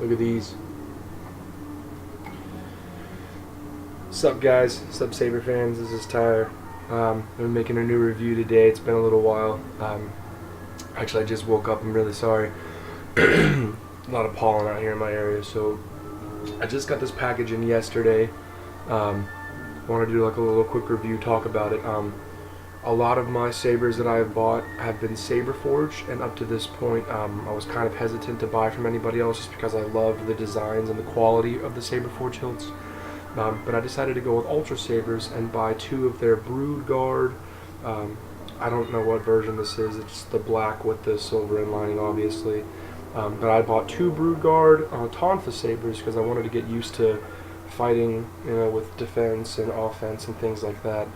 Look at these. Sup guys, sup Saber fans, this is Tyler. I'm making a new review today. It's been a little while. Actually I just woke up, I'm really sorry. A lot of pollen out here in my area, so I just got this package in yesterday. Wanted to do like a little quick review, talk about it. A lot of my sabers that I have bought have been saber forged, and up to this point I was kind of hesitant to buy from anybody else just because I loved the designs and the quality of the saber forged hilts. But I decided to go with Ultrasabers and buy 2 of their Brood Guard. I don't know what version this is. It's the black with the silver inlining, obviously. But I bought 2 Brood Guard Tonfa sabers because I wanted to get used to fighting, you know, with defense and offense and things like that.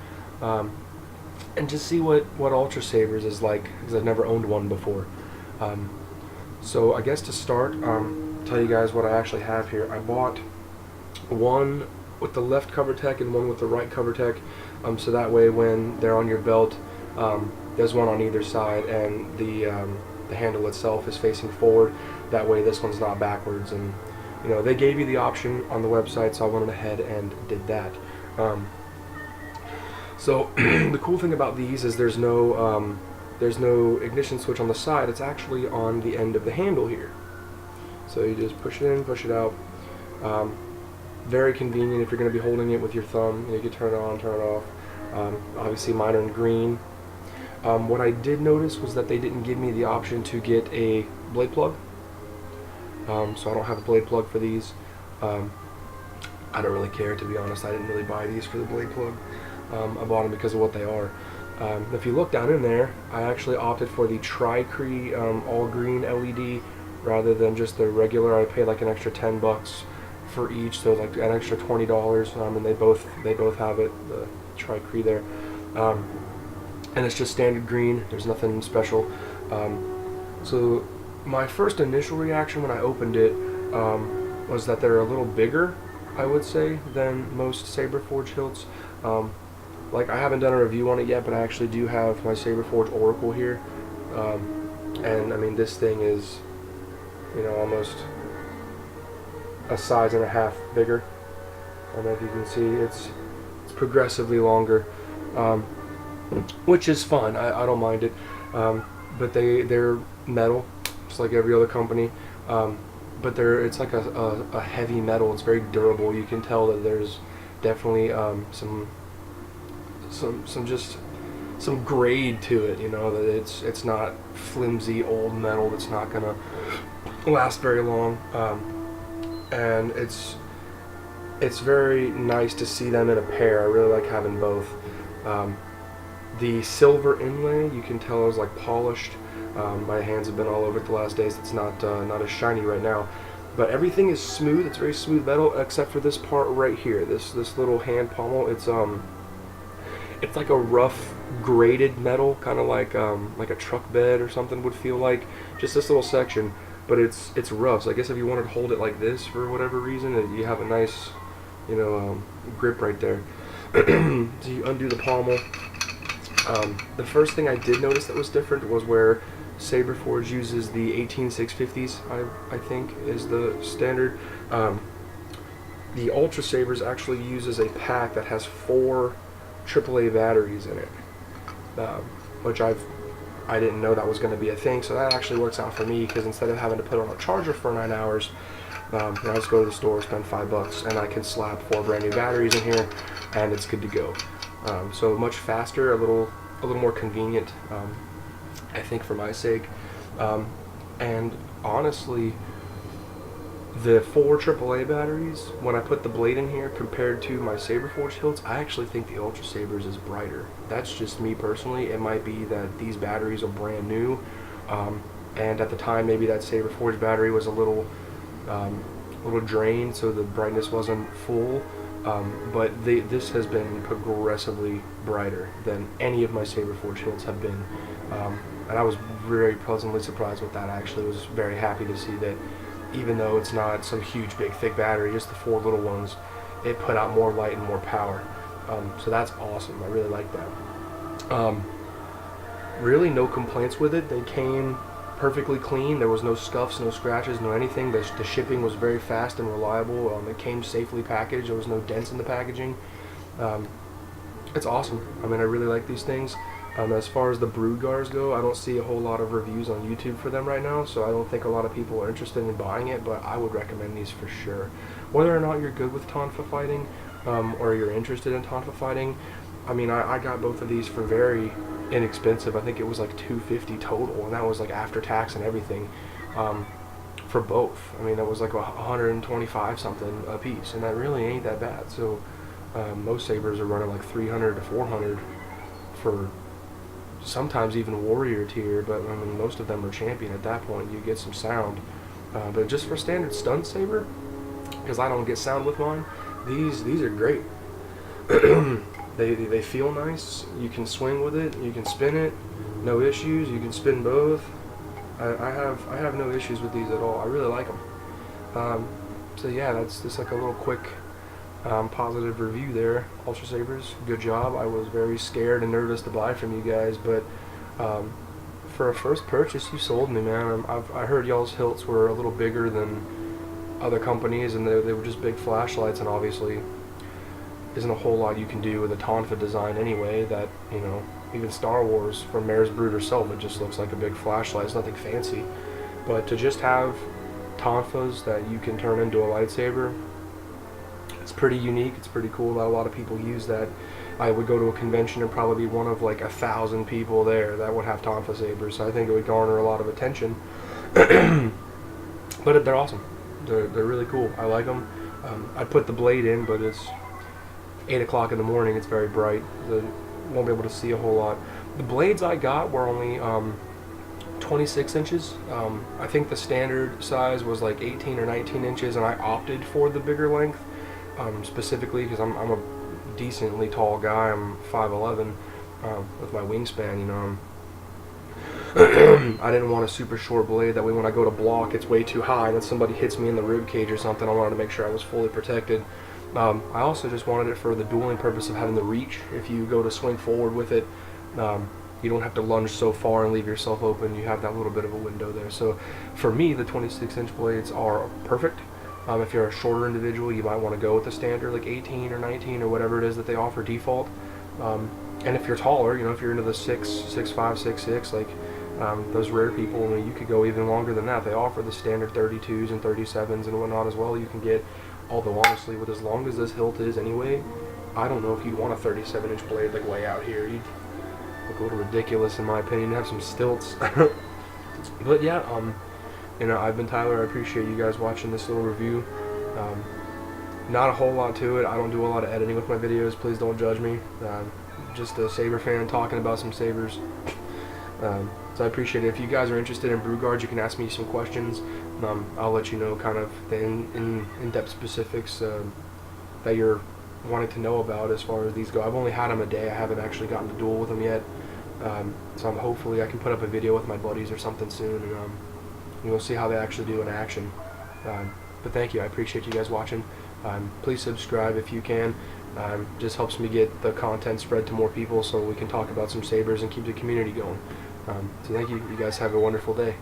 And just see what Ultrasabers is like, because I've never owned one before. So I guess to start, tell you guys what I actually have here. I bought one with the left cover tech and one with the right cover tech, so that way when they're on your belt, there's one on either side, and the handle itself is facing forward. That way this one's not backwards, and you know, they gave you the option on the website, so I went ahead and did that. So the cool thing about these is there's no ignition switch on the side. It's actually on the end of the handle here. So you just push it in, push it out. Very convenient if you're going to be holding it with your thumb. You can turn it on, turn it off. Obviously mine are in green. What I did notice was that they didn't give me the option to get a blade plug. So I don't have a blade plug for these. I don't really care, to be honest. I didn't really buy these for the blade plug. I bought them because of what they are. If you look down in there, I actually opted for the Tri-Cree all green LED rather than just the regular. I paid like an extra $10 for each, so like an extra $20, and they both have it, the Tri-Cree there. And it's just standard green. There's nothing special. So my first initial reaction when I opened it was that they're a little bigger, I would say, than most saber forged hilts. Like, I haven't done a review on it yet, but I actually do have my saber forged Oracle here, and I mean, this thing is, you know, almost a size and a half bigger. I don't know if you can see, it's progressively longer, which is fun. I don't mind it, but they're metal, just like every other company, but it's like a heavy metal. It's very durable. You can tell that there's definitely some grade to it, you know, that it's not flimsy old metal that's not gonna last very long, and it's very nice to see them in a pair. I really like having both. The silver inlay, you can tell, is like polished. My hands have been all over it the last days. It's not as shiny right now, but everything is smooth. It's very smooth metal except for this part right here, this little hand pommel. It's like a rough graded metal, kind of like a truck bed or something would feel like. Just this little section, but it's rough. So I guess if you wanted to hold it like this for whatever reason, you have a nice, you know, grip right there. So you undo the pommel. The first thing I did notice that was different was where Saberforge uses the 18650s, I think is the standard. The Ultrasabers actually uses a pack that has 4 AAA batteries in it, which I didn't know that was going to be a thing, so that actually works out for me, because instead of having to put on a charger for 9 hours, I just go to the store, spend $5, and I can slap 4 brand new batteries in here, and it's good to go. So much faster, a little more convenient, I think, for my sake. And honestly, the 4 AAA batteries, when I put the blade in here compared to my saber forged hilts, I actually think the Ultrasabers is brighter. That's just me personally. It might be that these batteries are brand new, and at the time maybe that saber forged battery was a little drained, so the brightness wasn't full. But this has been progressively brighter than any of my saber forged hilts have been, and I was very pleasantly surprised with that. I actually was very happy to see that, even though it's not some huge big thick battery, just the 4 little ones, it put out more light and more power. So that's awesome. I really like that. Really no complaints with it. They came perfectly clean. There was no scuffs, no scratches, no anything. The shipping was very fast and reliable. It came safely packaged. There was no dents in the packaging. It's awesome. I mean, I really like these things. As far as the Brood Guards go, I don't see a whole lot of reviews on YouTube for them right now, so I don't think a lot of people are interested in buying it, but I would recommend these for sure. Whether or not you're good with Tonfa fighting, or you're interested in Tonfa fighting, I mean, I got both of these for very inexpensive. I think it was like $250 total, and that was like after tax and everything, for both. I mean, that was like 125 something a piece, and that really ain't that bad. So most sabers are running like 300 to 400 for sometimes even warrior tier, but I mean, most of them are champion at that point. You get some sound, but just for standard stunt saber, because I don't get sound with mine, these are great. They feel nice. You can swing with it. You can spin it. No issues. You can spin both. I have no issues with these at all. I really like them. So yeah, that's just like a little quick positive review there. Ultrasabers, good job. I was very scared and nervous to buy from you guys, but for a first purchase, you sold me, man. I heard y'all's hilts were a little bigger than other companies, and they were just big flashlights, and obviously isn't a whole lot you can do with a Tonfa design anyway. That, you know, even Star Wars from Mare's Brood herself, it just looks like a big flashlight. It's nothing fancy, but to just have Tonfas that you can turn into a lightsaber, it's pretty unique. It's pretty cool. Not a lot of people use that. I would go to a convention and probably be one of like 1,000 people there that would have Tonfa sabers. So I think it would garner a lot of attention. But they're awesome. They're really cool. I like them. I put the blade in, but it's 8 o'clock in the morning. It's very bright. Won't be able to see a whole lot. The blades I got were only 26 inches. I think the standard size was like 18 or 19 inches, and I opted for the bigger length. Specifically because I'm a decently tall guy. I'm 5'11", with my wingspan, you know. I didn't want a super short blade, that way when I go to block it's way too high and then somebody hits me in the rib cage or something. I wanted to make sure I was fully protected. I also just wanted it for the dueling purpose of having the reach. If you go to swing forward with it, you don't have to lunge so far and leave yourself open. You have that little bit of a window there. So for me, the 26-inch blades are perfect. If you're a shorter individual, you might want to go with the standard like 18 or 19 or whatever it is that they offer default. And if you're taller, you know, if you're into the 6'5", 6'6", like those rare people, I mean, you could go even longer than that. They offer the standard 32s and 37s and whatnot as well. You can get, although honestly, with as long as this hilt is anyway, I don't know if you'd want a 37-inch blade like way out here. You'd look a little ridiculous in my opinion. You'd have some stilts. But yeah, you know, I've been Tyler. I appreciate you guys watching this little review. Not a whole lot to it. I don't do a lot of editing with my videos. Please don't judge me. Just a saber fan talking about some sabers. So I appreciate it. If you guys are interested in Brood Guards, you can ask me some questions. I'll let you know kind of the in-depth specifics that you're wanting to know about as far as these go. I've only had them a day. I haven't actually gotten to duel with them yet. So hopefully I can put up a video with my buddies or something soon, and we'll see how they actually do in action. But thank you. I appreciate you guys watching. Please subscribe if you can. Just helps me get the content spread to more people so we can talk about some sabers and keep the community going. So thank you. You guys have a wonderful day.